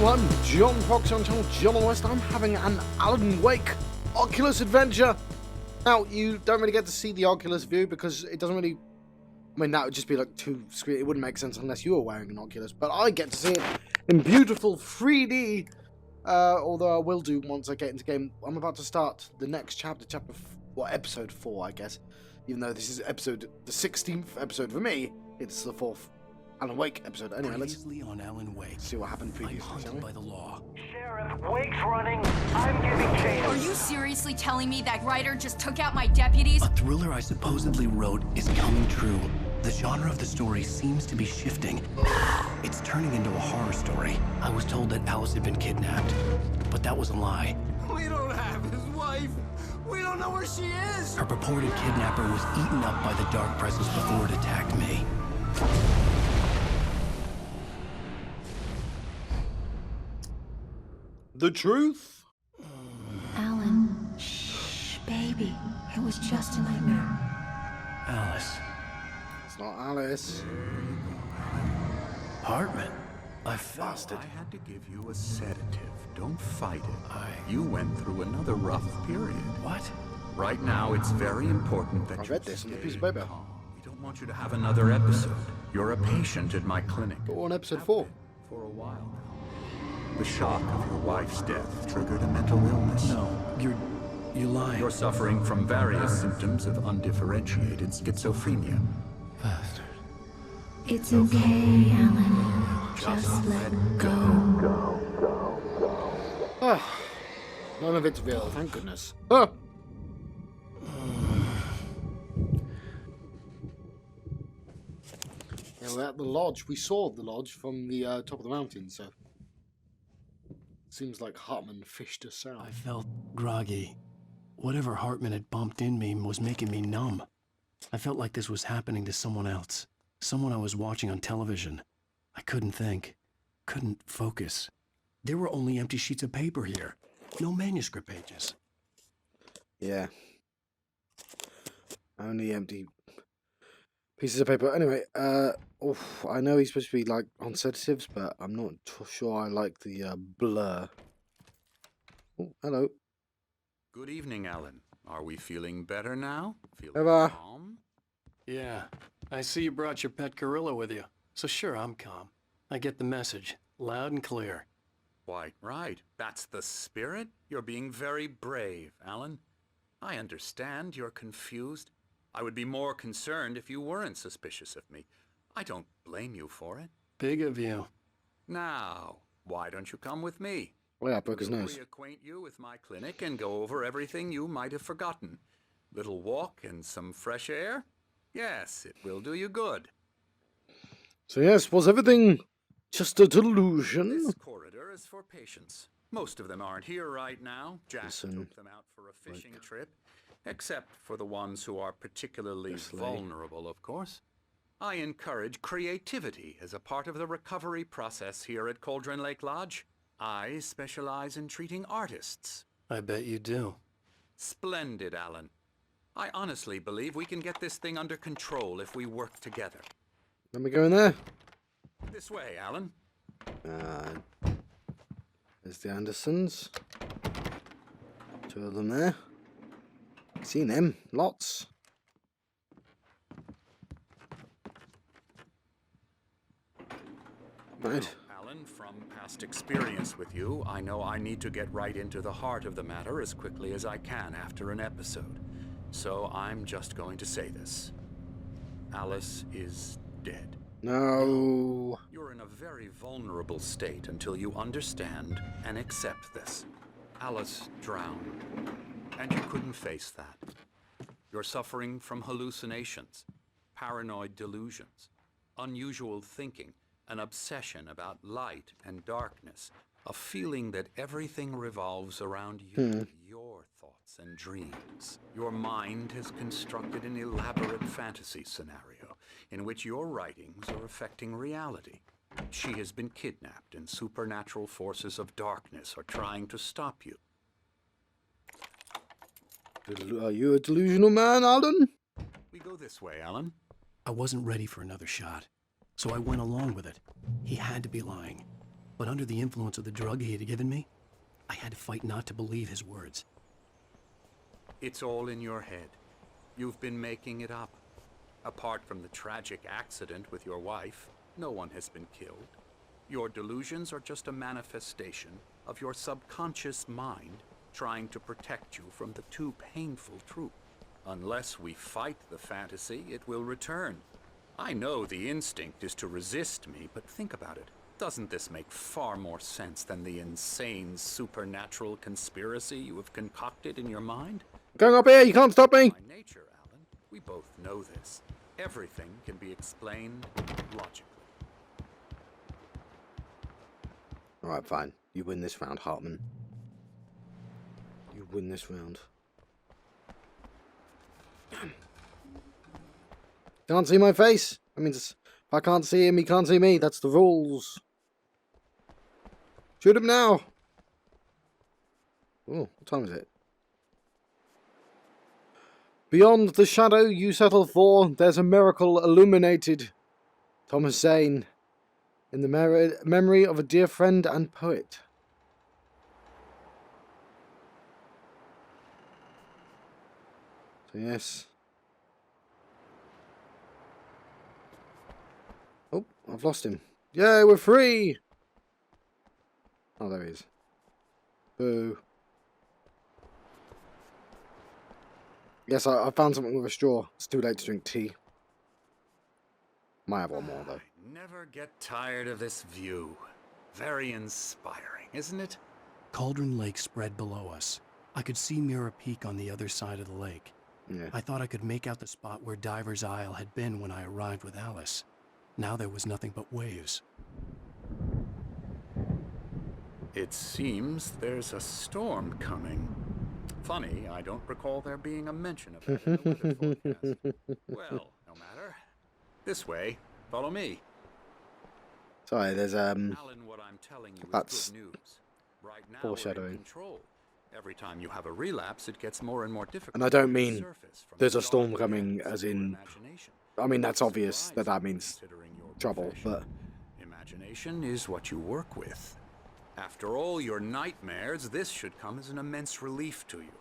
everyone, John Fox on channel John on West. I'm having an Alan Wake Oculus adventure. Now, you don't really get to see the Oculus view because it doesn't really... I mean, that would just be like two screen. It wouldn't make sense unless you were wearing an Oculus. But I get to see it in beautiful 3D. Although I will do once I get into game. I'm about to start the next chapter, episode 4, I guess. Even though this is the 16th episode for me, it's the 4th Alan Wake episode. Anyway, let's on Alan Wake. see what happened previously. By the law. Sheriff, Wake's running. I'm giving chase. Are you seriously telling me that writer just took out my deputies? A thriller I supposedly wrote is coming true. The genre of the story seems to be shifting. It's turning into a horror story. I was told that Alice had been kidnapped, but that was a lie. We don't have his wife. We don't know where she is. Her purported kidnapper was eaten up by the dark presence before it attacked me. The truth? Alan, shh, baby. It was just a nightmare. Alice. It's not Alice. Hartman. I Bastard. I had to give you a sedative. Don't fight it. You went through another rough period. What? Right now, it's very important that I you read this on the stay piece of paper. calm. We don't want you to have another episode. You're a patient at my clinic. But on episode 4. For a while now. The shock of your wife's death triggered a mental illness. No, you're lying. You're suffering from various symptoms of undifferentiated schizophrenia. Bastard. It's okay, Alan. Just let go. Ah, none of it's real, thank goodness. Ah. Yeah, we're at the lodge. We saw the lodge from the top of the mountain, so... Seems like Hartman fished us out. I felt groggy. Whatever Hartman had bumped in me was making me numb. I felt like this was happening to someone else. Someone I was watching on television. I couldn't think. Couldn't focus. There were only empty sheets of paper here. No manuscript pages. Yeah. Only empty pieces of paper. Anyway, I know he's supposed to be like on sedatives, but I'm not sure I like the blur. Oh, hello. Good evening, Alan. Are we feeling better now? Feeling Ever. calm? Yeah. I see you brought your pet gorilla with you. So sure, I'm calm. I get the message. Loud and clear. Quite right. That's the spirit. You're being very brave, Alan. I understand you're confused. I would be more concerned if you weren't suspicious of me. I don't blame you for it. Big of you. Now, why don't you come with me? Oh yeah, I broke his We'll nose. reacquaint you with my clinic and go over everything you might have forgotten. Little walk and some fresh air? Yes, it will do you good. So yes, was everything just a delusion? This corridor is for patients. Most of them aren't here right now. Jack took them out for a fishing trip. Except for the ones who are particularly vulnerable, of course. I encourage creativity as a part of the recovery process here at Cauldron Lake Lodge. I specialize in treating artists. I bet you do. Splendid, Alan. I honestly believe we can get this thing under control if we work together. Let me go in there. This way, Alan. There's the Andersons. 2 of them there. Seen them. Lots. Right. Alan, from past experience with you, I know I need to get right into the heart of the matter as quickly as I can after an episode. So I'm just going to say this. Alice is dead. No. You're in a very vulnerable state until you understand and accept this. Alice drowned, and you couldn't face that. You're suffering from hallucinations, paranoid delusions, unusual thinking, an obsession about light and darkness, a feeling that everything revolves around you, your thoughts and dreams. Your mind has constructed an elaborate fantasy scenario in which your writings are affecting reality. She has been kidnapped and supernatural forces of darkness are trying to stop you. Are you a delusional man, Alan? We go this way, Alan. I wasn't ready for another shot, so I went along with it. He had to be lying. but under the influence of the drug he had given me, I had to fight not to believe his words. It's all in your head. You've been making it up. Apart from the tragic accident with your wife, no one has been killed. Your delusions are just a manifestation of your subconscious mind trying to protect you from the too painful truth. Unless we fight the fantasy, it will return. I know the instinct is to resist me, but think about it. Doesn't this make far more sense than the insane supernatural conspiracy you have concocted in your mind? Going up here, you can't stop me! By nature, Alan, we both know this. Everything can be explained logically. Alright, fine. You win this round, Hartman. You win this round. Can't see my face. I mean, if I can't see him, he can't see me. That's the rules. Shoot him now. Oh, what time is it? Beyond the shadow you settle for, there's a miracle illuminated. Thomas Zane. In the memory of a dear friend and poet. So yes. Oh, I've lost him. Yay, we're free! Oh, there he is. Boo. Yes, I found something with a straw. It's too late to drink tea. Might have one more, though. I never get tired of this view. Very inspiring, isn't it? Cauldron Lake spread below us. I could see Mirror Peak on the other side of the lake. Yeah. I thought I could make out the spot where Diver's Isle had been when I arrived with Alice. Now there was nothing but waves. It seems there's a storm coming. Funny, I don't recall there being a mention of that in the weather forecast. Well, no matter. This way. Follow me. Sorry, there's Alan, what I'm telling you that's is good news. Right now foreshadowing. we're in control. Every time you have a relapse, it gets more and more difficult. And I don't to mean surface from there's the a storm dark coming depths as of your in... imagination. I mean, that's It's obvious that surprising means considering your trouble, but... profession. Imagination is what you work with. After all your nightmares, this should come as an immense relief to you.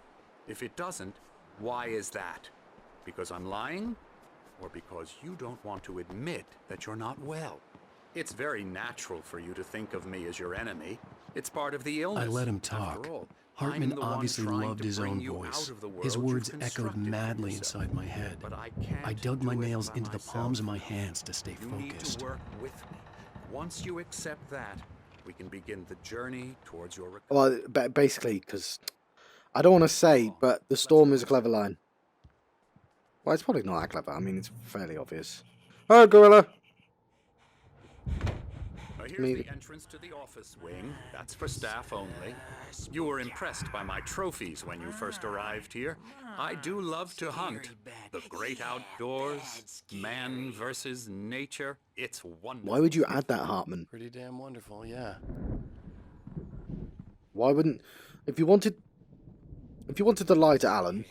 If it doesn't, why is that? Because I'm lying? Or because you don't want to admit that you're not well? It's very natural for you to think of me as your enemy. It's part of the illness. I let him talk. After all, Hartman I'm the one obviously trying loved to his bring own you voice. out of the His world words you've echoed constructed for madly yourself. inside my head. But I can't I dug my do it nails by into the myself. palms of my hands to stay You need focused. to work with me. Once you accept that, we can begin the journey towards your recovery. Well, basically, because... I don't want to say, but the storm is a clever line. Well, it's probably not that clever. I mean, it's fairly obvious. Oh, gorilla! Here's the entrance to the office wing. That's for staff only. You were impressed by my trophies when you first arrived here. I do love to hunt. The great outdoors, man versus nature. It's wonderful. Why would you add that, Hartman? Pretty damn wonderful, yeah. Why wouldn't... If you wanted to lie to Alan...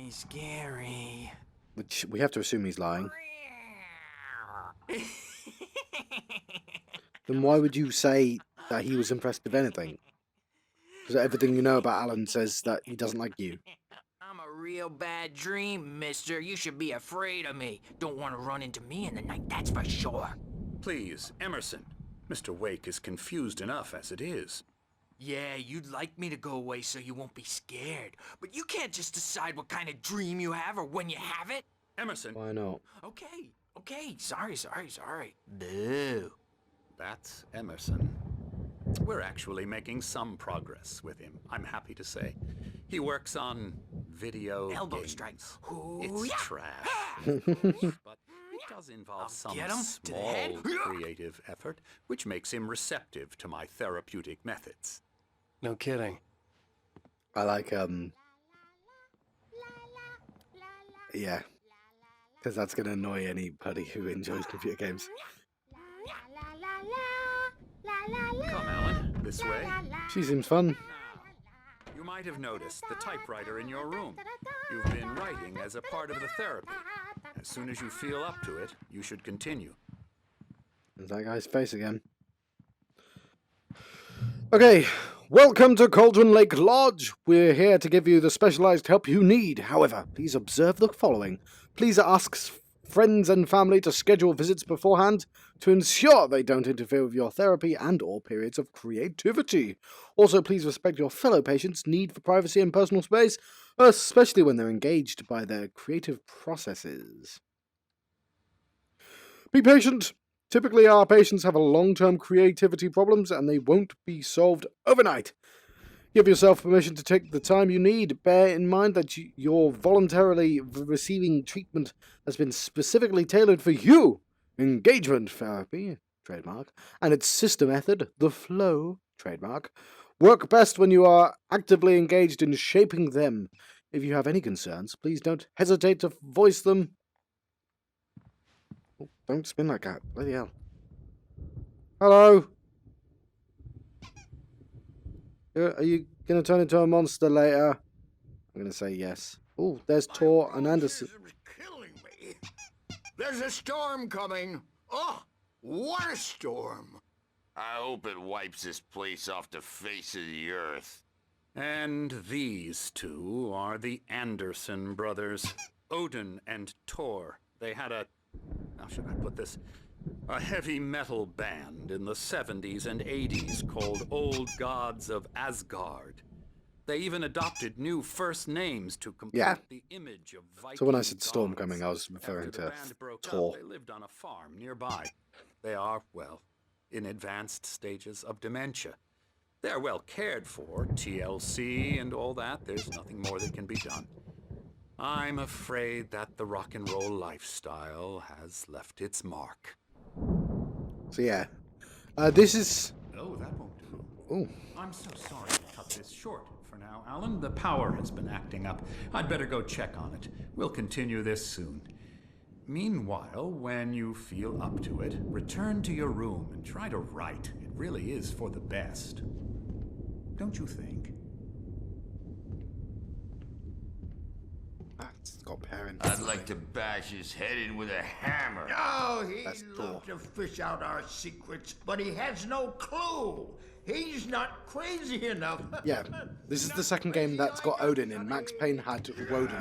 Scary. Which we have to assume he's lying. Then why would you say that he was impressed with anything? Because everything you know about Alan says that he doesn't like you. I'm a real bad dream, mister. You should be afraid of me. Don't want to run into me in the night, that's for sure. Please, Emerson. Mr. Wake is confused enough as it is. Yeah, you'd like me to go away so you won't be scared. But you can't just decide what kind of dream you have or when you have it. Emerson. Why not? Okay. Sorry. Boo. That's Emerson. We're actually making some progress with him, I'm happy to say. He works on video Elbow games. strike. It's Yeah. trash, of course, but it does involve some get him to the head. small creative effort, which makes him receptive to my therapeutic methods. No kidding. I like, yeah. Because that's going to annoy anybody who enjoys computer games. Come, Alan, this way. She seems fun. Now, you might have noticed the typewriter in your room. You've been writing as a part of the therapy. As soon as you feel up to it, you should continue. There's that guy's face again. Okay, welcome to Cauldron Lake Lodge. We're here to give you the specialized help you need. However, please observe the following. Please ask friends and family to schedule visits beforehand to ensure they don't interfere with your therapy and or periods of creativity. Also, please respect your fellow patients' need for privacy and personal space, especially when they're engaged by their creative processes. Be patient. Typically, our patients have a long-term creativity problems and they won't be solved overnight. Give yourself permission to take the time you need. Bear in mind that you're voluntarily receiving treatment that's been specifically tailored for you. Engagement therapy, trademark, and its sister method, the flow, trademark, work best when you are actively engaged in shaping them. If you have any concerns, please don't hesitate to voice them. Oh, don't spin like that. Bloody hell. Hello? Are you going to turn into a monster later? I'm going to say yes. Oh, there's Tor and Anderson. Killing me. There's a storm coming. Oh, what a storm. I hope it wipes this place off the face of the earth. And these two are the Anderson brothers, Odin and Tor. They had how should I put this? A heavy metal band in the 70s and 80s called Old Gods of Asgard. They even adopted new first names to complete the image of Viking. So when I said storm gods. coming, I was referring After the to band broke Tor. up, they lived on a farm nearby. They are, well, in advanced stages of dementia. They're well cared for, TLC and all that. There's nothing more that can be done. I'm afraid that the rock and roll lifestyle has left its mark. So yeah, this is... Oh, that won't do. Oh. I'm so sorry to cut this short for now, Alan. The power has been acting up. I'd better go check on it. We'll continue this soon. Meanwhile, when you feel up to it, return to your room and try to write. It really is for the best. Don't you think? It's got parents. I'd like to bash his head in with a hammer. Oh, he That's loves to fish out our secrets, but he has no clue. He's not crazy enough. Yeah, this is the second game that's got Odin in. Max Payne had Woden.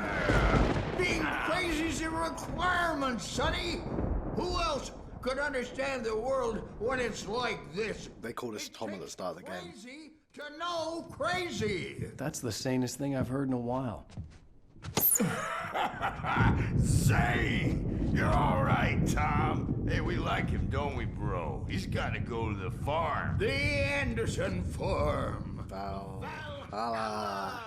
Being crazy's a requirement, Sonny. Who else could understand the world when it's like this? They called us Tom at the start of the game. Crazy to know crazy. That's the sanest thing I've heard in a while. Say, you're all right, Tom. Hey, we like him, don't we, bro? He's got to go to the farm. The Anderson farm. Valhalla.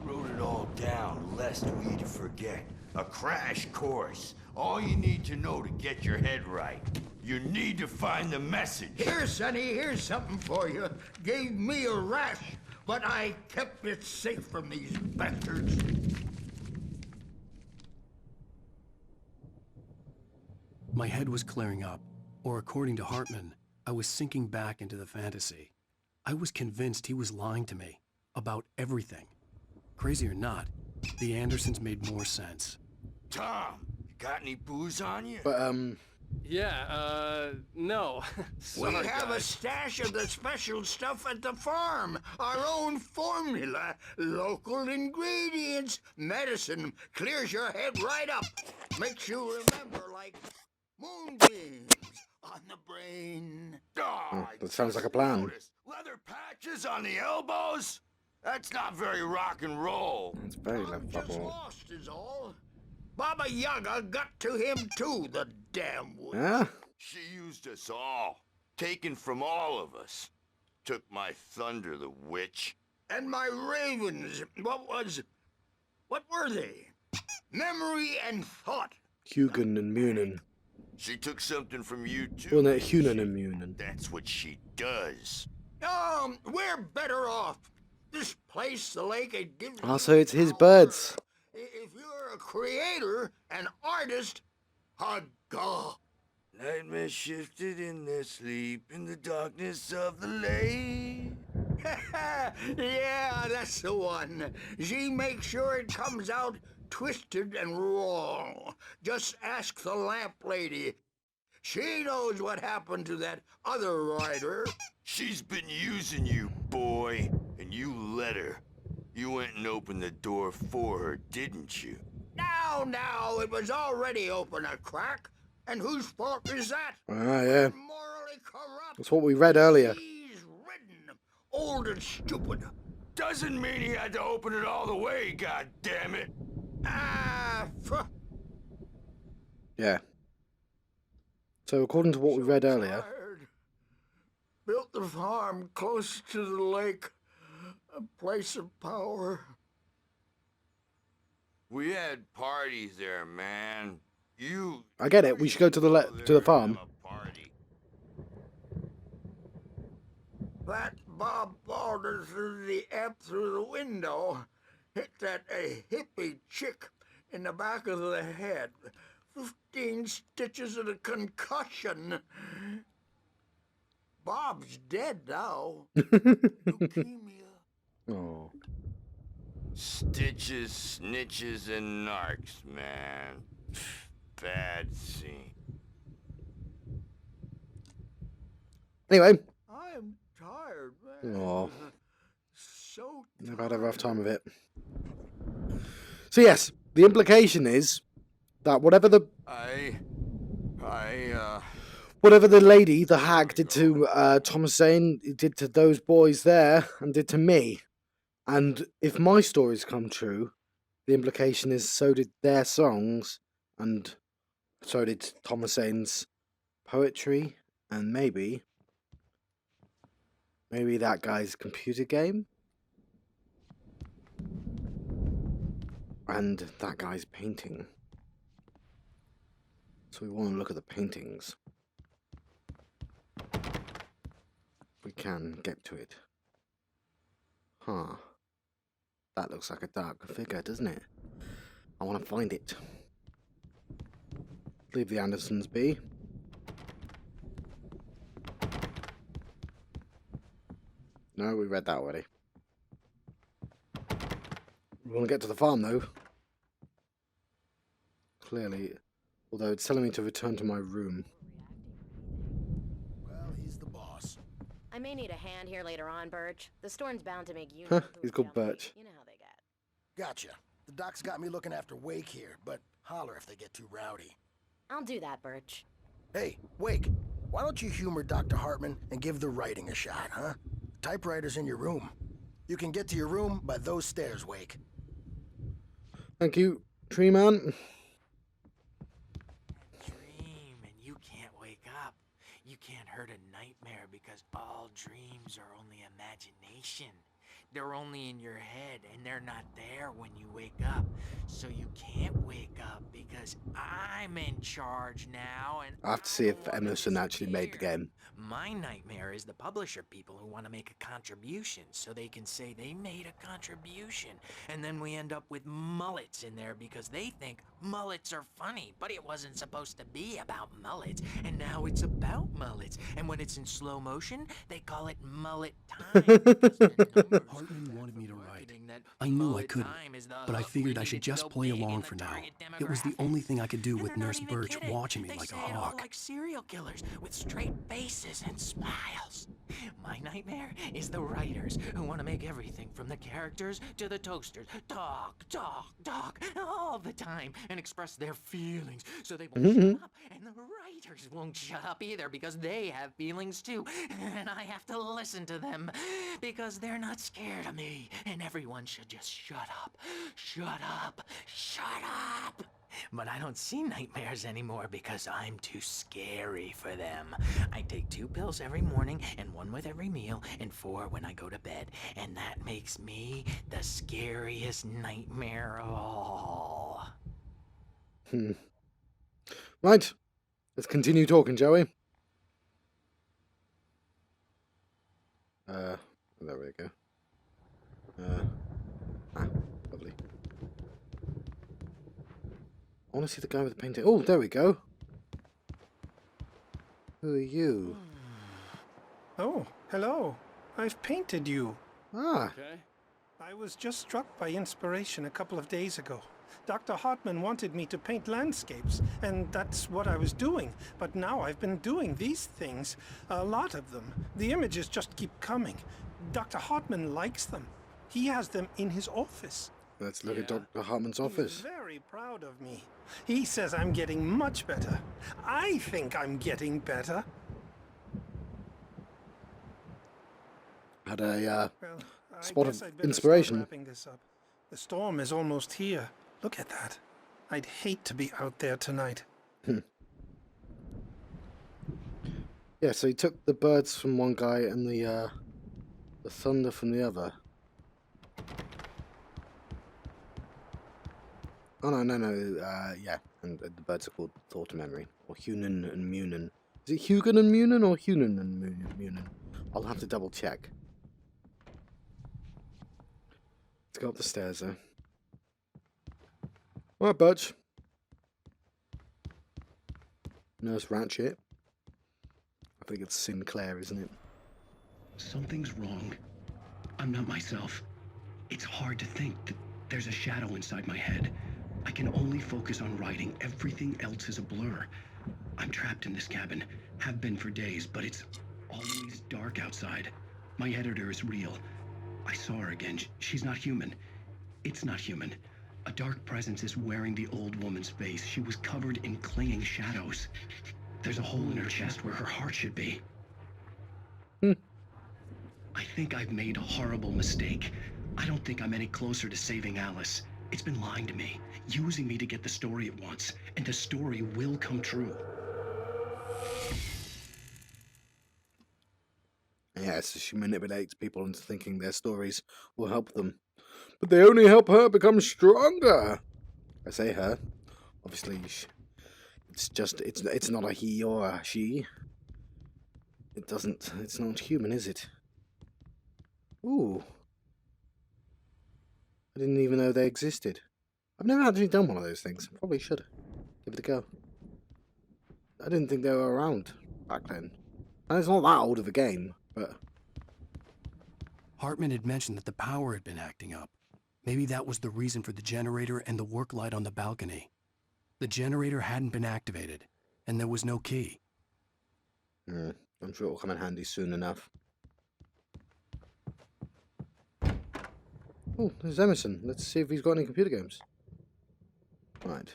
We wrote it all down, lest we forget. A crash course. All you need to know to get your head right. You need to find the message. Here, Sonny, here's something for you. Gave me a rash, but I kept it safe from these bastards. My head was clearing up, or according to Hartman, I was sinking back into the fantasy. I was convinced he was lying to me about everything. Crazy or not, the Andersons made more sense. Tom, you got any booze on you? But, Yeah, no. We have a stash of the special stuff at the farm. Our own formula. Local ingredients. Medicine. Clears your head right up. Makes you remember like moonbeams on the brain. Oh, that sounds like a plan. noticed. Leather patches on the elbows? That's not very rock and roll. It's very I'm just level. lost is all. Baba Yaga got to him too, the damn witch. Yeah? She used us all. Taken from all of us. Took my thunder, the witch. And my ravens, what were they? Memory and thought. Hugen and Munin. She took something from you too. Wasn't it Hunan and Munin? That's what she does. We're better off. This place, the lake, it gives Oh, you so it's his power. birds. If you're a creator, an artist, a god. Nightmare shifted in their sleep in the darkness of the lake. Yeah, that's the one. She makes sure it comes out twisted and wrong. Just ask the lamp lady. She knows what happened to that other rider. She's been using you, boy, and you let her. You went and opened the door for her, didn't you? Now, it was already open a crack. And whose fault is that? Ah, yeah. Morally corrupt. That's what we read earlier. He's ridden, old and stupid. Doesn't mean he had to open it all the way, goddammit. Yeah. So according to what we read earlier, Tired. Built the farm close to the lake, a place of power. We had parties there, man. I get it. We should go to the farm. That Bob Balder threw the app through the window, hit that hippie chick in the back of the head. 15 stitches and a concussion. Bob's dead now. Leukemia. Oh. Stitches, snitches, and narcs, man. Bad scene. Anyway. I'm tired, man. Oh. So I've had a rough time of it. So yes, the implication is that whatever the lady, the hag, did to Thomas Zane, did to those boys there, and did to me. And if my stories come true, the implication is so did their songs, and so did Thomas Zane's poetry, and maybe that guy's computer game, and that guy's painting. So we want to look at the paintings. We can get to it. Huh. That looks like a dark figure, doesn't it? I want to find it. Leave the Andersons be. No, we read that already. We want to get to the farm, though. Clearly. Although it's telling me to return to my room. Well, he's the boss. I may need a hand here later on, Birch. The storm's bound to make you. He's called Birch. You know how they get. Gotcha. The doc's got me looking after Wake here, but holler if they get too rowdy. I'll do that, Birch. Hey, Wake, why don't you humor Dr. Hartman and give the writing a shot, huh? Typewriter's in your room. You can get to your room by those stairs, Wake. Thank you, Tree Man. Dream and you can't wake up. You can't hurt a nightmare because all dreams are only imagination. They're only in your head, and they're not there when you wake up. So you can't wake up because I'm in charge now, and I have to see if Emerson actually made the game. my nightmare is the publisher people who want to make a contribution so they can say they made a contribution. And then we end up with mullets in there because they think mullets are funny, but it wasn't supposed to be about mullets. And now it's about mullets. And when it's in slow motion, they call it mullet time. Hartman wanted me to write. I knew I couldn't, but I figured I should just play along for now. It was the only thing I could do with Nurse Birch watching me like a hawk. Like serial killers with straight faces and smiles. My nightmare is the writers who want to make everything from the characters to the toasters talk all the time and express their feelings so they won't shut up, and the writers won't shut up either because they have feelings too, and I have to listen to them because they're not scared of me, and everyone should just shut up. But I don't see nightmares anymore because I'm too scary for them. I take 2 pills every morning and 1 with every meal and 4 when I go to bed. And that makes me the scariest nightmare of all. Right. Let's continue talking, shall we? There we go. Lovely. I want to see the guy with the painting. Oh, there we go. Who are you? Oh, hello. I've painted you. Ah. I was just struck by inspiration a couple of days ago. Dr. Hartman wanted me to paint landscapes, and that's what I was doing. But now I've been doing these things. A lot of them. The images just keep coming. Dr. Hartman likes them. He has them in his office. Let's look at Dr. Hartman's office. He's very proud of me. He says I'm getting much better. I think I'm getting better. Had a Well, spot I guess of I'd better inspiration. start wrapping this up. The storm is almost here. Look at that. I'd hate to be out there tonight. Yeah, so he took the birds from one guy and the thunder from the other. Oh no, yeah, and the birds are called Thought and Memory, or Hunan and Munin. Is it Hugan and Munin or Hunan and Munin? I'll have to double check. Let's go up the stairs though. Alright, Butch. Nurse Ratchet. I think it's Sinclair, isn't it? Something's wrong. I'm not myself. It's hard to think that there's a shadow inside my head. I can only focus on writing. Everything else is a blur. I'm trapped in this cabin. Have been for days, but it's always dark outside. My editor is real. I saw her again. She's not human. It's not human. A dark presence is wearing the old woman's face. She was covered in clinging shadows. There's a hole in her chest where her heart should be. I think I've made a horrible mistake. I don't think I'm any closer to saving Alice. It's been lying to me, using me to get the story it wants, and the story will come true. Yeah, so she manipulates people into thinking their stories will help them. But they only help her become stronger. I say her. Obviously, it's not a he or a she. It's not human, is it? Ooh. I didn't even know they existed. I've never actually done one of those things. Probably should. Give it a go. I didn't think they were around back then. And it's not that old of a game, but... Hartman had mentioned that the power had been acting up. Maybe that was the reason for the generator and the work light on the balcony. The generator hadn't been activated, and there was no key. I'm sure it'll come in handy soon enough. Oh, there's Emerson. Let's see if he's got any computer games. Right.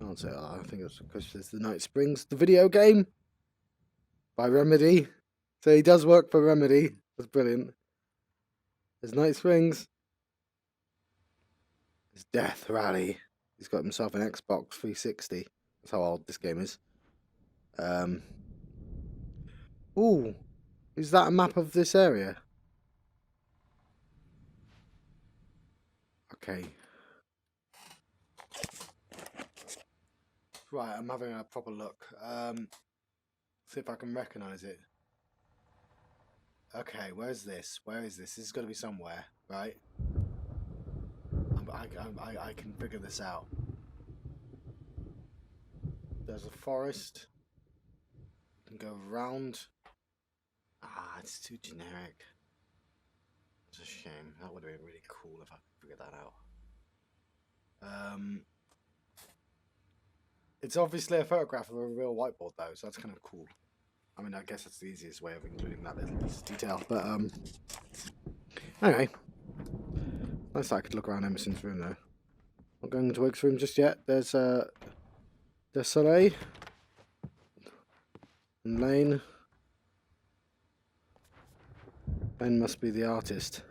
Can't say. I think it's because there's the Night Springs, the video game by Remedy. So he does work for Remedy. That's brilliant. There's Night Springs. There's Death Rally. He's got himself an Xbox 360. That's how old this game is. Ooh, is that a map of this area? Okay. Right, I'm having a proper look. See if I can recognise it. Okay, where's this? Where is this? This has got to be somewhere, right? I can figure this out. There's a forest. You can go around. Ah, it's too generic. It's a shame. That would have been really cool if I could figure that out. It's obviously a photograph of a real whiteboard though, so that's kind of cool. I mean, I guess that's the easiest way of including that little piece of detail. But anyway, nice that I could look around Emerson's room though. Not going into Wake's room just yet. There's Soleil and Lane. Ben must be the artist.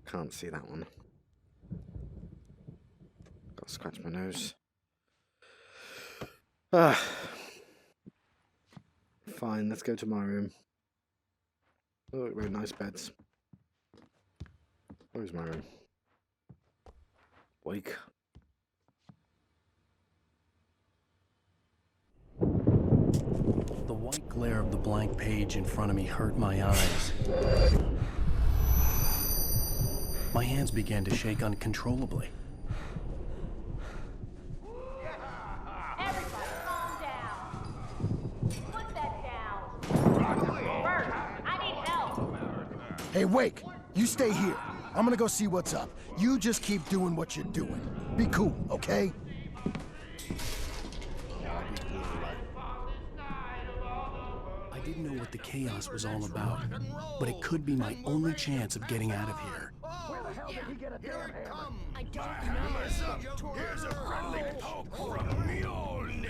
Can't see that one. Got to scratch my nose. Ah. Fine, let's go to my room. Oh, look, very nice beds. Where's my room? Wake. The white glare of the blank page in front of me hurt my eyes. My hands began to shake uncontrollably. Everybody calm down. Put that down. Bert, I need help. Hey, Wake, you stay here. I'm gonna go see what's up. You just keep doing what you're doing. Be cool, okay? I didn't know what the chaos was all about, but it could be my only chance of getting out of here. Where the hell did he get a damn hammer? I don't know. Here's a friendly poke from Mjolnir,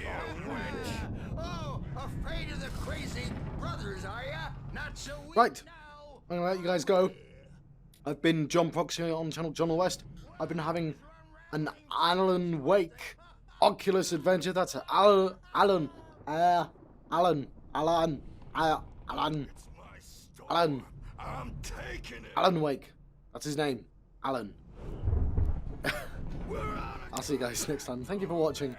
wench. Oh, afraid of the crazy brothers, are ya? Not so weak Right. now. I'm gonna let you guys go. I've been John Proxy on channel John West. I've been having an Alan Wake Oculus adventure. That's Alan. I'm taking it. Alan Wake. That's his name. Alan. I'll see you guys next time. Thank you for watching.